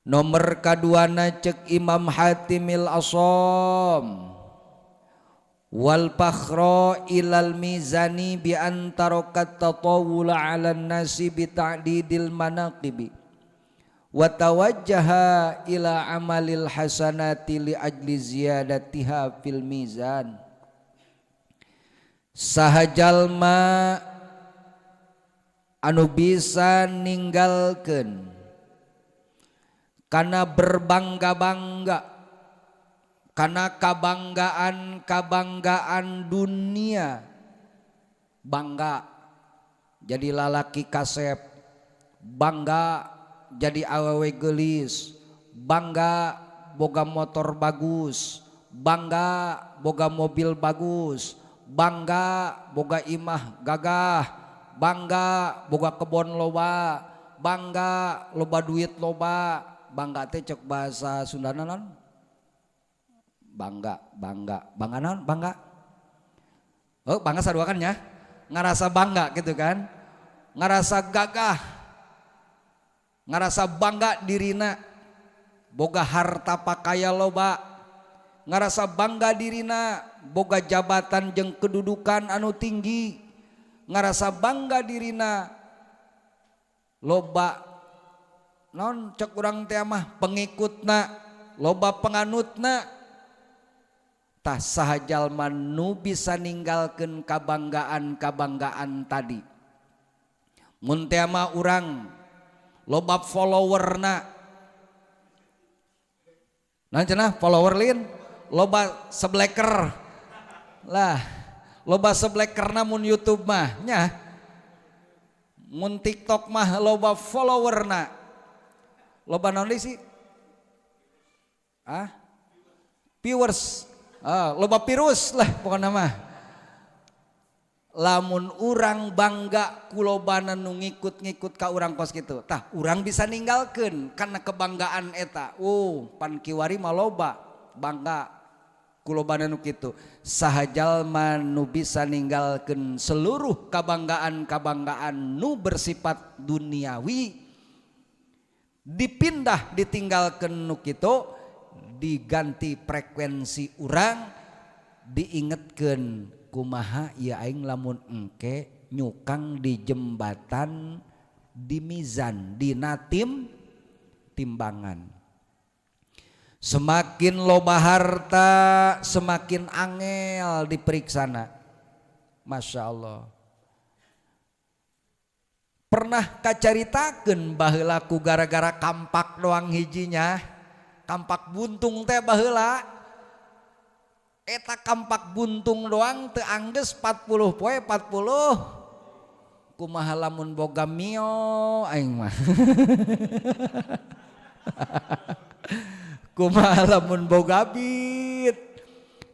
Nomor kaduana cek Imam Hatimil Asham wal fakhra ilal mizani bi antarokat tatawula ala nasi bi ta'didil manaqibi wa tawajjaha ila amalil hasanati li ajli ziyadatiha fil mizan. Saha jalma anu bisa ninggalkeun kana berbangga-bangga kana kabanggaan dunia, bangga jadi lalaki kasep, bangga jadi awewe geulis, bangga boga motor bagus, bangga boga mobil bagus, bangga boga imah gagah, bangga boga kebon loba, bangga loba duit loba. Bangga teh cek bahasa Sundana naon? Bangga naon? Bangga. Oh, bangga saduakan ya. Ngarasa bangga gitu kan. Ngarasa gagah. Ngarasa bangga dirina. Boga harta pakaya loba. Ngarasa bangga dirina, boga jabatan jeung kedudukan anu tinggi. Ngarasa bangga dirina, loba non cek urang teh mah pengikutna, loba penganutna. Tah saha jalma nu bisa ninggalkeun kabanggaan tadi. Mun teh mah urang loba followerna. Naon cenah follower lin? Loba sebleker. Lah, loba seblekerna mun YouTube mah nya. Mun TikTok mah loba followerna. Loba naon sih? Viewers. Loba virus lah pokoknya mah. Lamun urang bangga kulobana nu ngikut-ngikut ka urang kos kitu. Tah urang bisa ninggalkeun karena kebanggaan eta. Pan kiwari mah loba bangga kulobana nu kitu. Saha jalma nu bisa ninggalkeun seluruh kabanggaan nu bersifat duniawi, dipindah ditinggalkan nu kitu, diganti frekuensi urang, diingetkeun kumaha ieu aing lamun engke nyukang di jembatan di mizan dina timbangan. Semakin loba harta semakin angel diperiksana. Masya Allah. Pernah kacaritakeun baheula ku gara-gara kampak doang hijinya, kampak buntung teh baheula. Eta kampak buntung doang teu anggeus 40 poe 40. Kumaha lamun boga mio aing mah. Kumaha lamun boga beat,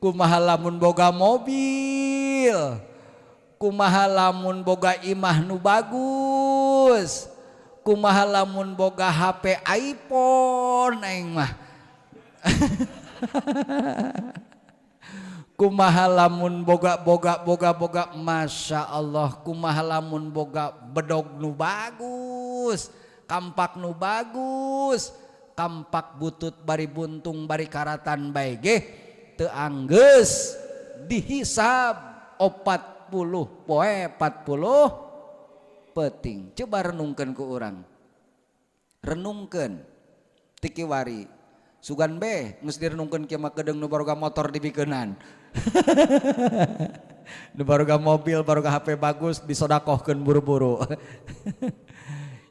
kumaha lamun boga mobil, kumaha lamun boga imah nu bagus, kumaha lamun boga HP iPhone aing mah. Kumaha lamun boga Masya Allah, kumaha lamun boga bedog nu bagus, kampak nu bagus, kampak butut bari buntung bari karatan bae ge teu anggeus dihisab 40 poe 40 peuting. Coba renungkeun ku urang. Renungkeun ti kiwari. Sugan be geus direnungkeun kieu mah kedeung nu baruga motor dipikeunan. Nu baruga mobil, baruga HP bagus disodakohkeun buru-buru.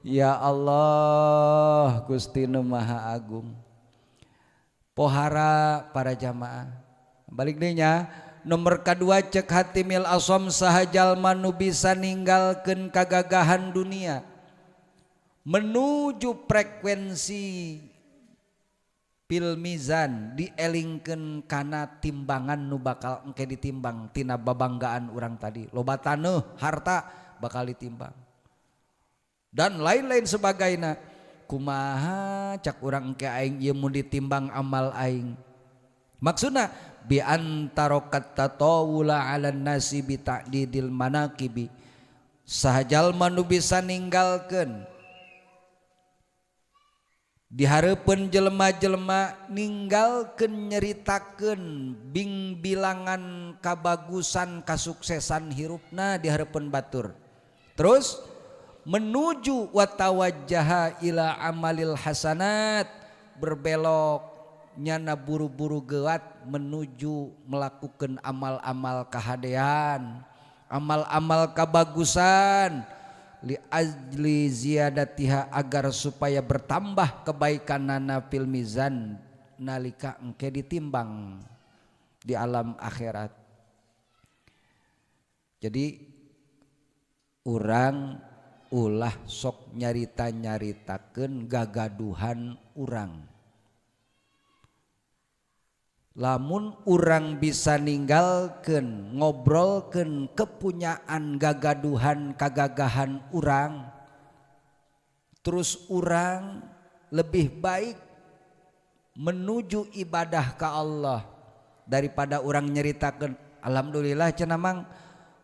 Ya Allah, Gusti Nu Maha Agung. Pohara para jamaah. Balik deui nya, nomor kadua cek Hatimil Asham saha jalma nu bisa ninggalkeun kagagahan dunia menuju frekuensi pil mizan, dielingkeun kana timbangan nu bakal engke ditimbang tina babanggaan urang tadi. Loba taneuh, harta bakal ditimbang. Dan lain-lain sebagainya. Kumaha cak urang engke aing ieu mun ditimbang amal aing. Maksudna bi antarokat tatawula 'alan nasi bi ta'didil manaqibi. Saha jalma nu bisa ninggalkeun Dihareupeun jelema-jelema ninggalkeun nyeritakeun bilangan kabagusan kasuksesan hirupna dihareupeun batur. Terus menuju watawajjaha ila amalil hasanat, berbelok nyana buru-buru gewat menuju melakukan amal-amal kahadean, amal-amal kabagusan, li ajli ziyadatiha agar supaya bertambah kebaikanana fil mizan nalika engke ditimbang di alam akhirat. Jadi urang ulah sok nyarita-nyaritakeun gagaduhan urang. Lamun urang bisa ninggalkeun ngobrolkeun kepunyaan gagaduhan kagagahan urang, terus urang lebih baik menuju ibadah ka Allah daripada urang nyeritakeun alhamdulillah cenah mang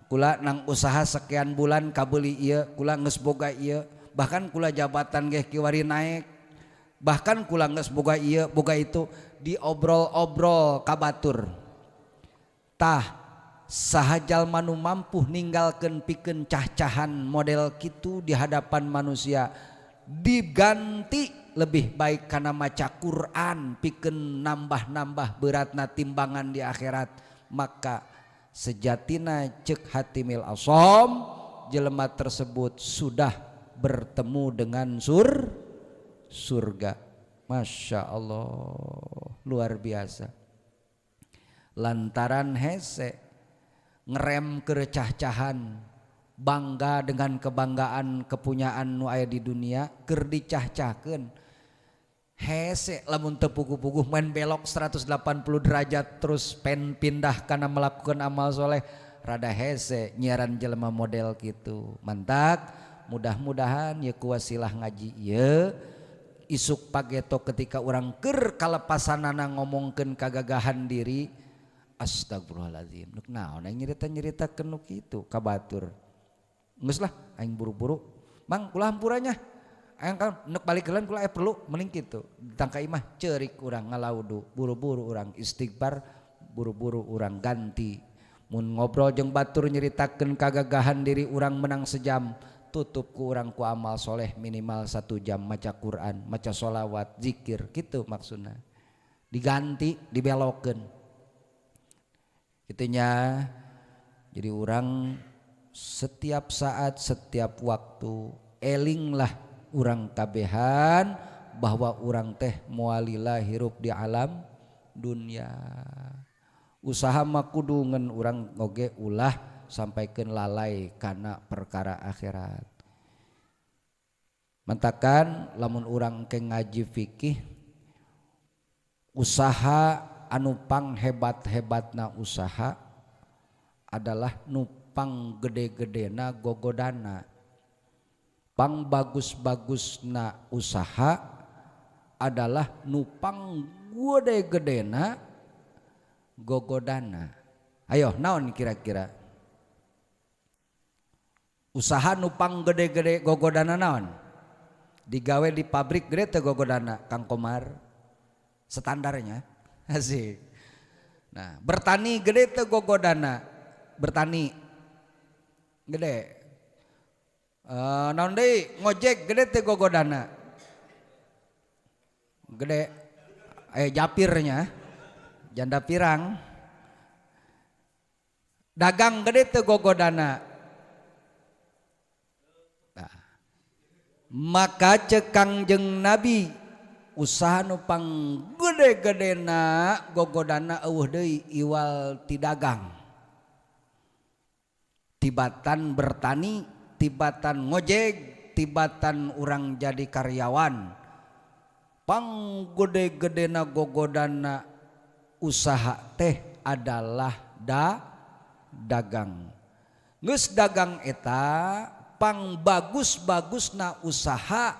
kula nang usaha sekian bulan kabeuli ieu, kula geus boga ieu, bahkan kula jabatan ge kiwari naik, bahkan kula geus boga ieu boga itu, diobrol-obrol kabatur. Tah saha jalma nu mampu ninggalkeun pikeun cah-cahan model kitu di hadapan manusia, diganti lebih baik kana maca Quran pikeun nambah-nambah beratna timbangan di akhirat. Maka sejatina cek Hatimil Asham jelema tersebut sudah bertemu dengan surga. Masya Allah, luar biasa. Lantaran hese ngerem kerecah-cahan, bangga dengan kebanggaan kepunyaan nu aya di dunia keur dicah-cahkeun. Hese lamun teu puguh-puguh main belok 180 derajat terus pindah kana melakukan amal soleh, rada hese nyiaran jelema model kitu. Mantak, mudah-mudahan ye ku wasilah ngaji ieu isuk pageto ketika orang keur kalepasanana ngomongkeun kagagahan diri, astagfirullahaladzim nuk naon aing nyerita-nyeritakeun nu kitu ka batur. Geus lah aing buru-buru, mang kula hampuranya aing kan neuk balik heula kula perlu mending kitu. Ditangka imah ceurik urang ngalaudu, buru-buru urang istighfar, buru-buru urang ganti. Mun ngobrol jeung batur nyeritakeun kagagahan diri urang menang sejam, tutup ku urang ku amal soleh minimal 1 jam maca Quran, maca sholawat, zikir gitu maksudnya. Diganti, dibelokeun. Kitunya jadi urang setiap saat, setiap waktu elinglah urang kabehan bahwa urang teh moalila hirup di alam dunia. Usaha mah kudu ngan urang oge ulah sampaikan lalai karena perkara akhirat. Mantakan lamun urang ke ngaji fikih, usaha anu pang hebat-hebatna usaha adalah nupang gede-gedena gogodana. Pang bagus-bagusna usaha adalah nupang gede-gedena gogodana. Ayo naon kira-kira? Usaha nupang gede-gede gogodana naon? Digawe di pabrik gede teh gogodana Kang Komar standarnya asik. Nah bertani gede teh gogodana, bertani gede. Naon deui ngojek gede teh gogodana gede. Japirnya janda pirang. Dagang gede teh gogodana. Maka cek Kangjeng Nabi usaha nu pang gede-gedena gogodana eueuh deui iwal ti dagang. Tibatan bertani, tibatan ngojek, tibatan urang jadi karyawan. Pang gede-gedena gogodana usaha teh adalah dagang. Geus dagang eta pang bagus-bagusna usaha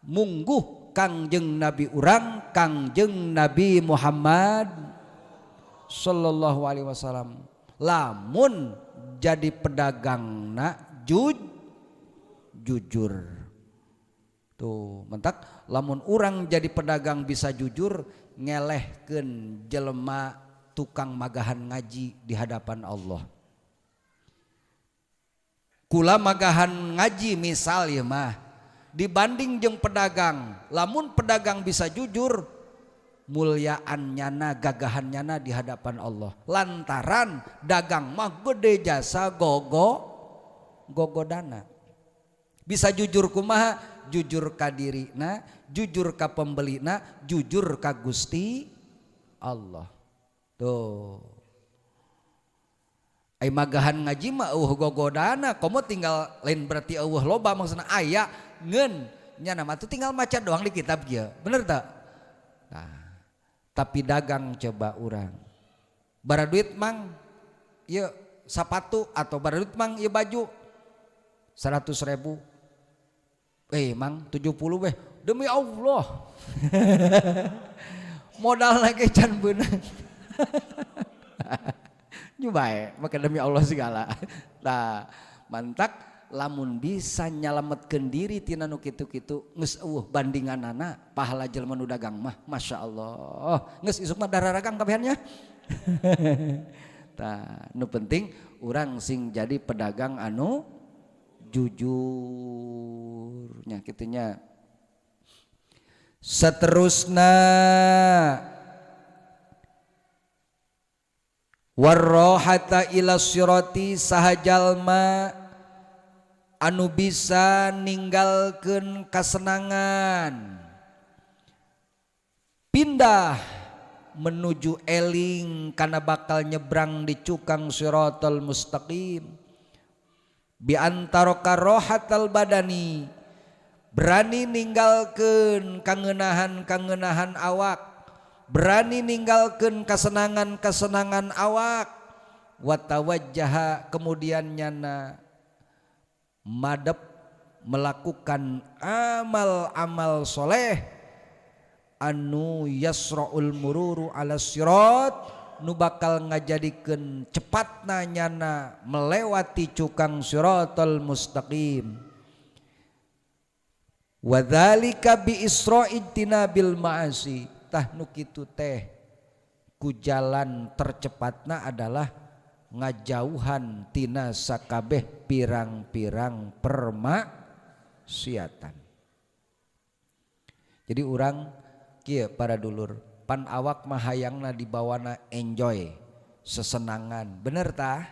mungguh Kangjeng Nabi urang Kangjeng Nabi Muhammad sallallahu alaihi wasallam. Lamun jadi pedagangna jujur, Tuh mentak lamun urang jadi pedagang bisa jujur ngelehkeun jelema tukang magahan ngaji di hadapan Allah. Kula magahan ngaji misal ya mah dibanding jeung pedagang, lamun pedagang bisa jujur mulyaannyana gagahannyana di hadapan Allah lantaran dagang mah gede jasa gogodana. Bisa jujur kumaha? Jujur ka dirina, jujur ka pembelina, jujur ka Gusti Allah. Tuh. Ai magahan ngaji mah gogodana, komo tinggal lain berarti loba maksudna aya ngeun nya nama tuh tinggal maca doang di kitab ieu. Bener tak? Nah, tapi dagang coba urang. Bara duit mang ieu sapatu atau bara duit mang ieu baju 100.000. Mang 70 weh demi Allah. Modal lagi can beunang. Nyoba maka demi Allah segala. Nah, mantak lamun bisa nyalametkeun diri tina nu kitu-kitu geus bandinganana pahala jelema nu dagang mah Masya Allah. Geus isuk mah dararagang kabehannya. Tah, nu penting urang sing jadi pedagang anu jujurnya kitunya. Seterusna warrohata ila sirati sahajalma anu bisa ninggalkeun kasenangan pindah menuju eling kana bakal nyebrang di cukang siratal mustaqim bi antara karohatal badani berani ninggalkeun kangenahan awak, berani ninggalkeun kasenangan awak, watawajjaha kemudian nyana madep melakukan amal-amal soleh anu yasraul mururu ala sirat nu bakal ngajadikeun cepatna nyana melewati cukang siratal mustaqim. Wadzalika bi isra'idina bil ma'asi. Tah nu kitu teh ku jalan tercepatna adalah ngajauhan tina sakabeh pirang-pirang permaksiatan. Jadi urang kieu para dulur pan awak mah hayangna dibawana enjoy sesenangan bener tah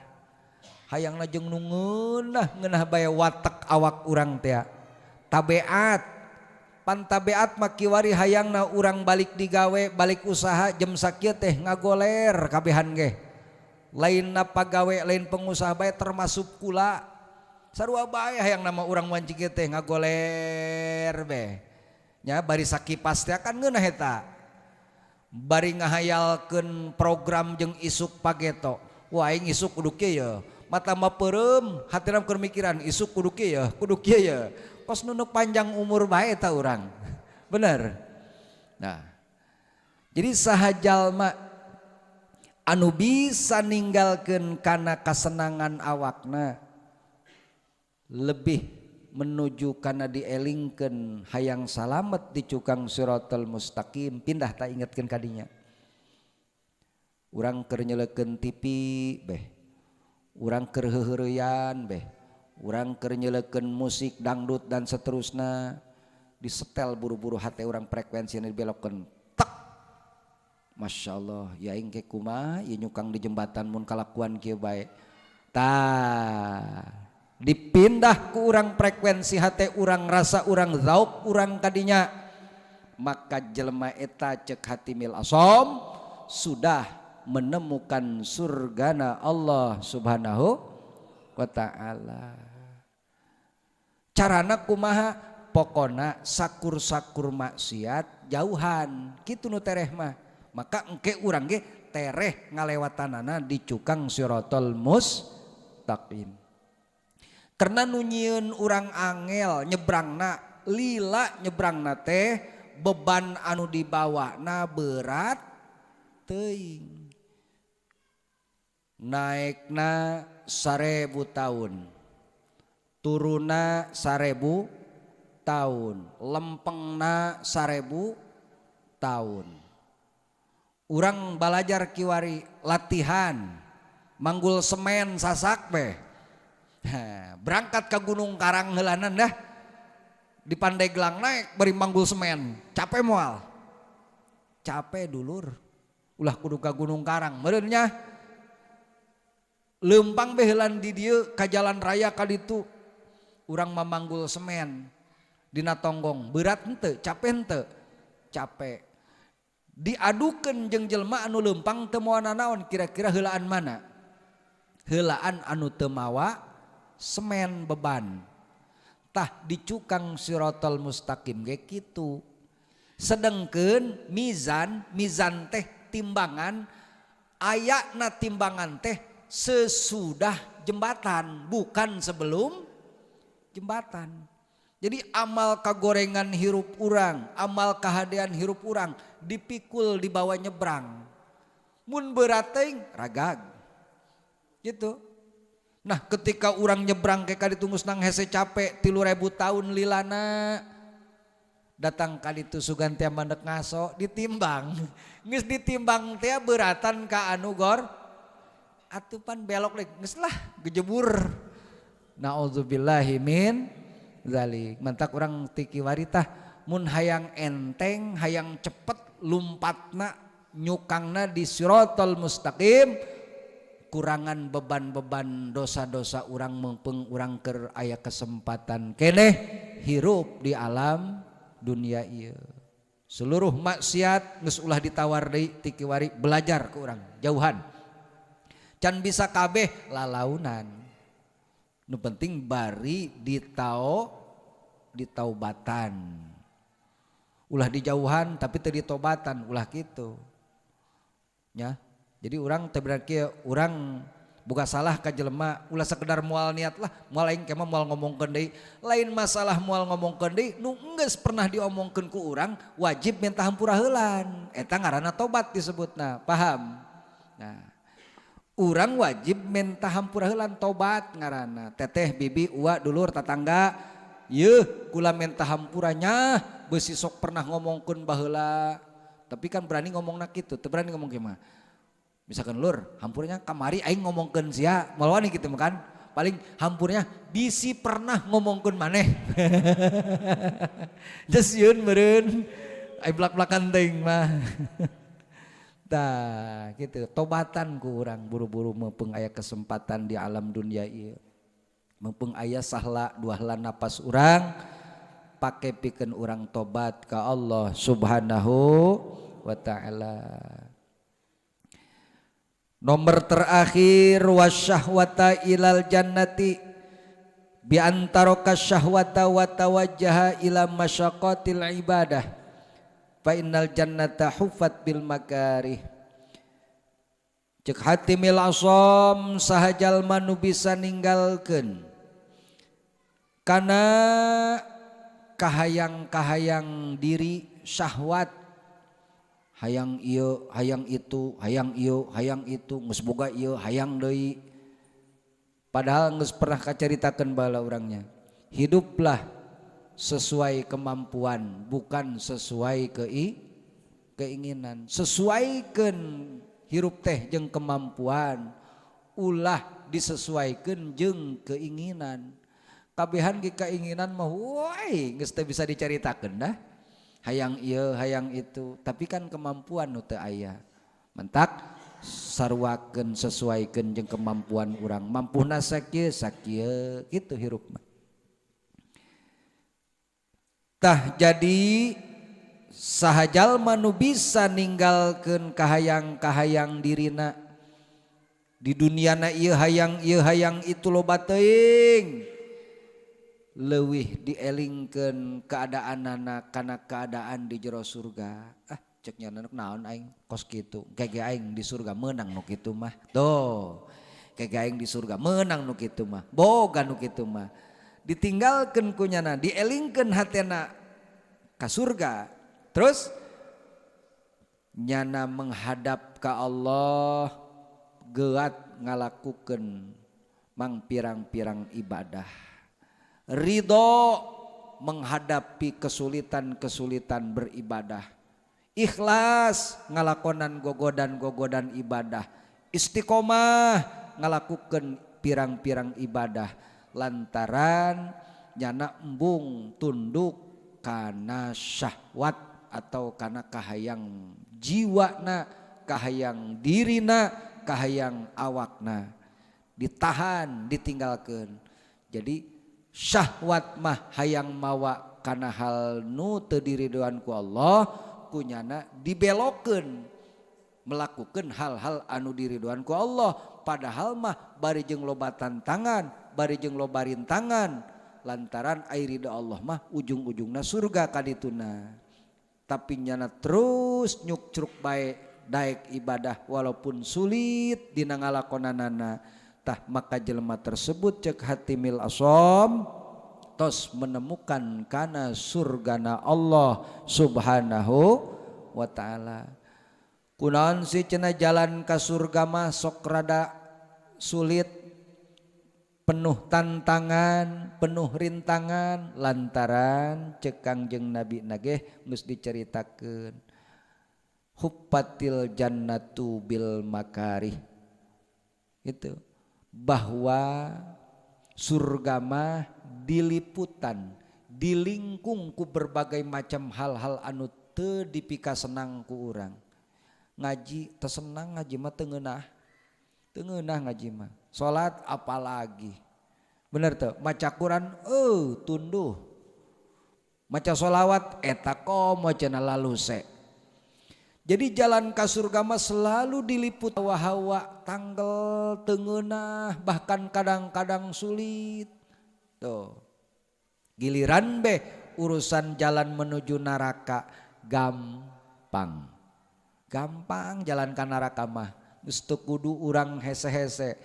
hayangna jeung nu ngeunah bae watek awak urang teh tabeat pan tabeat mah kiwari hayangna urang balik digawe balik usaha jam sakieu teh ngagoler kabehan ge lain pagawe lain pengusaha bae termasuk kula sarua bae hayangna mah urang wancing teh ngagoler be nya bari sakipas teh kan ngeunah eta bari ngahayalkeun program jeung isuk pageto wah aing isuk kudu kieu ya mata mah peureum hatina keur mikiran isuk kudu kieu ya kos nunuk panjang umur bae eta urang bener. Nah jadi saha jalma anu bisa ninggalkeun kana kasenangan awakna lebih menuju kana dielingkeun hayang salamet di cukang siratal mustaqim pindah tak ingetkeun kadinya urang keur nyeulekeun TV beh urang keur heureuyaan beh urang keur nyeulekeun musik dangdut dan seterusna disetel buru-buru hate urang frekuensinya dibelokkeun tak Masya Allah ya aing ge kumaha ieu nyukang di jembatan mun kalakuan kieu bae tah dipindah ku urang frekuensi hate urang rasa urang zauk urang kadinya maka jelema eta cek hatimil asom sudah menemukan surgana Allah subhanahu wa ta'ala. Carana kumaha pokona sakur-sakur maksiat jauhan kitu nu tereh mah maka engke urang ge tereh ngalewatanana di cukang siratal mustaqim. Karena nunyiun urang angel nyebrangna lila nyebrangna teh beban anu dibawana berat teuing naikna 1000 tahun turuna 1000 tahun, lempengna 1000 tahun. Urang balajar kiwari latihan manggul semen sasak beh. Berangkat ke Gunung Karang heulanan dah. Di Pandeglang naik beri manggul semen, capek moal. Capek dulur. Ulah kudu ka Gunung Karang. Meureun nya lempang behelan di dieu ka jalan raya ka ditu. Urang mamanggul semen dina tonggong. Berat henteu, capek henteu? Capek. Diadukeun jeung jelema anu lempang teu moal nanaon, kira-kira heulaan mana? Heulaan anu teu mawa semen beban. Tah dicukang Siratal Mustaqim ge kitu. Sedengkeun mizan teh timbangan, ayana timbangan teh sesudah jembatan, bukan sebelum jembatan. Jadi amal kagorengan hirup urang, amal kahadean hirup urang dipikul dibawa nyebrang. Mun berat teuing ragag. Gitu. Nah ketika urang nyebrang ke kaditu nang hese capek 3000 tahun lilana datang kaditu sugan tia mandek ngaso ditimbang geus ditimbang tia beratan ka anu gor atupan belok lagi geus lah gejebur naudzubillahi min zalik. Mantak urang tiki waritah mun hayang enteng hayang cepet lumpatna nyukangna di Siratal Mustaqim, kurangan beban-beban dosa-dosa urang mengpeng urang keur aya kesempatan keneh hirup di alam dunia ieu. Seluruh maksiat geus ulah ditawar deui ti kiwari belajar ke urang jauhan. Can bisa kabeh lalaunan. Nu penting bari ditaubatan. Ulah dijauhan tapi teu ditobatan ulah kitu. Nya. Jadi orang berarti orang buka salah ka jelema ulah sekedar moal niat lah moal aing kemah moal ngomongkeun deui. Lain masalah moal ngomongkeun deui nu geus pernah diomongkeun ku urang wajib minta hampura heulan. Eta ngaranna tobat disebutna. Paham? Nah, urang wajib minta hampura heulan tobat ngaranna. Teteh, bibi, uwa, dulur, tatangga, yeuh kula minta hampuranya beusi sok pernah ngomongkeun baheula. Tapi kan berani ngomongna kitu, teu berani ngomong kieu mah. Misalkan lur, hampurnya kamari aing ngomongkeun sia, moal wani kitu kan. Paling hampurnya bisi pernah ngomongkeun maneh. Just yeun meureun. Ai blak-blakan teuing mah. Tah, gitu. Tobatan ku urang buru-buru meupeng aya kesempatan di alam dunia ieu. Meupeng aya sahla duahla napas urang pake pikeun urang tobat ka Allah Subhanahu wa taala. Nomor terakhir wasyahwata ilal jannati bi antaraka syahwata wa tawajjaha ila masyaqqatil ibadah fa innal jannata huffat bil makarih. Cek Hatimil Asham sahajal manu bisa ninggalkeun kana kahayang-kahayang diri syahwat hayang ieu hayang itu hayang ieu hayang itu geus boga ieu hayang deui padahal geus pernah kacaritakeun bala urangnya hiduplah sesuai kemampuan bukan sesuai keinginan. Sesuaikeun hirup teh jeung kemampuan ulah disesuaikeun jeung keinginan. Kabehan ge keinginan mah woi geus teu bisa dicaritakeun dah. Hayang ieu hayang itu tapi kan kemampuan nu teu aya mentak sarwakeun sesuaikeun jeung kemampuan urang mampuna sakieu sakieu kitu hirup mah. Tah jadi saha jalma nu bisa ninggalkeun kahayang-kahayang dirina di duniana ieu hayang itu loba teuing leuwih dielingkeun keadaanana kana keadaan di jero surga. Cek nyana naon aing kos kitu kege aing di surga meunang nu kitu mah tuh kege aing di surga meunang nu kitu mah boga nu kitu mah ditinggalkeun ku nyana dielingkeun hatena ka surga terus nyana menghadap ka Allah geat ngalakukeun mang pirang-pirang ibadah ridho menghadapi kesulitan-kesulitan beribadah. Ikhlas ngalakonan gogodan-gogodan ibadah. Istiqomah ngalakukeun pirang-pirang ibadah lantaran nyana embung tunduk kana syahwat atau kana kahayang jiwana, kahayang dirina, kahayang awakna. Ditahan, ditinggalkeun. Jadi syahwat mah hayang mawa kana hal nu teu diridhoan ku Allah, kunyana dibelokeun melakukan hal-hal anu diridhoan ku Allah, padahal mah bari jeung loba tantangan, bari jeung loba rintangan, lantaran ai ridho Allah mah ujung-ujungna surga kadituna. Tapi nyana terus nyuk-cruk bae daek ibadah walaupun sulit dina ngalakonanana, tah maka jelema tersebut cek Hatimil Asom tos menemukan kana surgana Allah Subhanahu wa taala. Kunaon si cenah jalan ka surga mah sok rada sulit, penuh tantangan, penuh rintangan, lantaran cek Kangjeng Nabi nageh geus diceritakeun huppatil jannatu bil makarih, itu bahwa surga mah diliputan, dilingkung ku berbagai macam hal-hal anu teu dipika senang ku urang. Ngaji teu senang, ngaji mah teu ngeunah. Teu ngeunah ngaji mah. Salat apalagi. Bener teu? Maca Quran tunduh. Maca sholawat eta komo cenah laluse. Jadi jalan ka surga mah selalu diliput hawa-hawa, tanggal, tengenah, bahkan kadang-kadang sulit. Tuh. Giliran urusan jalan menuju neraka gampang. Gampang jalan ka neraka mah. Geus teu kudu urang hese-hese.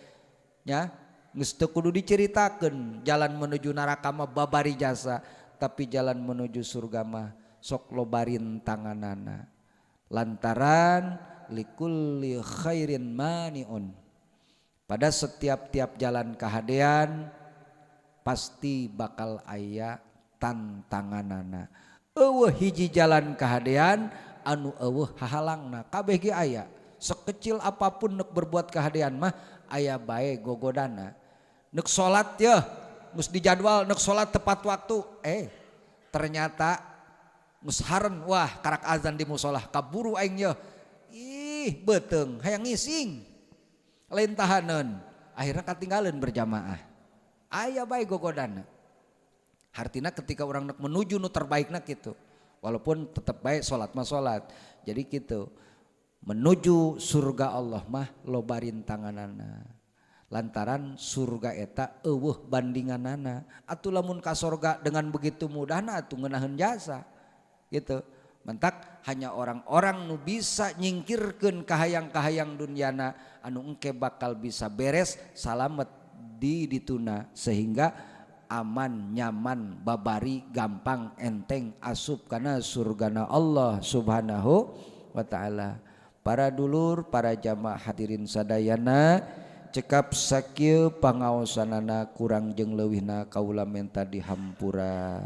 Nya, geus teu kudu diceritakeun jalan menuju neraka mah babari jasa, tapi jalan menuju surga mah sok loba rintanganana. Lantaran likulli khairin maniun, pada setiap-tiap jalan kahadean pasti bakal aya tantanganana. Eueuh hiji jalan kahadean anu eueuh hahalangna kabeh ge aya. Sekecil apapun nek berbuat kahadean mah aya bae gogodana. Nek salat yeuh geus dijadwal, nek salat tepat waktu, ternyata musharen, wah karak azan di musolah kaburu aing ye, ih beteung hayang ngising lain tahanan, akhirnya katinggalan berjamaah. Aya bae gogodana. Hartina ketika orang nak menuju nu terbaikna kitu, walaupun tetap baik salat mah salat. Jadi kitu menuju surga Allah mah loba rintanganana, lantaran surga eta eueuh bandinganana. Atuh lamun ka surga dengan begitu mudahna atuh ngeunaheun jasa gitu. Mentak hanya orang-orang nu bisa nyingkirkeun kahayang-kahayang dunyana anu engke bakal bisa beres salamet di dituna, sehingga aman nyaman babari gampang enteng asup kana surgana Allah Subhanahu wa taala. Para dulur, para jamaah hadirin sadayana, cekap sakieu pangaosanana kurang jeung leuwihna kaula menta dihampura.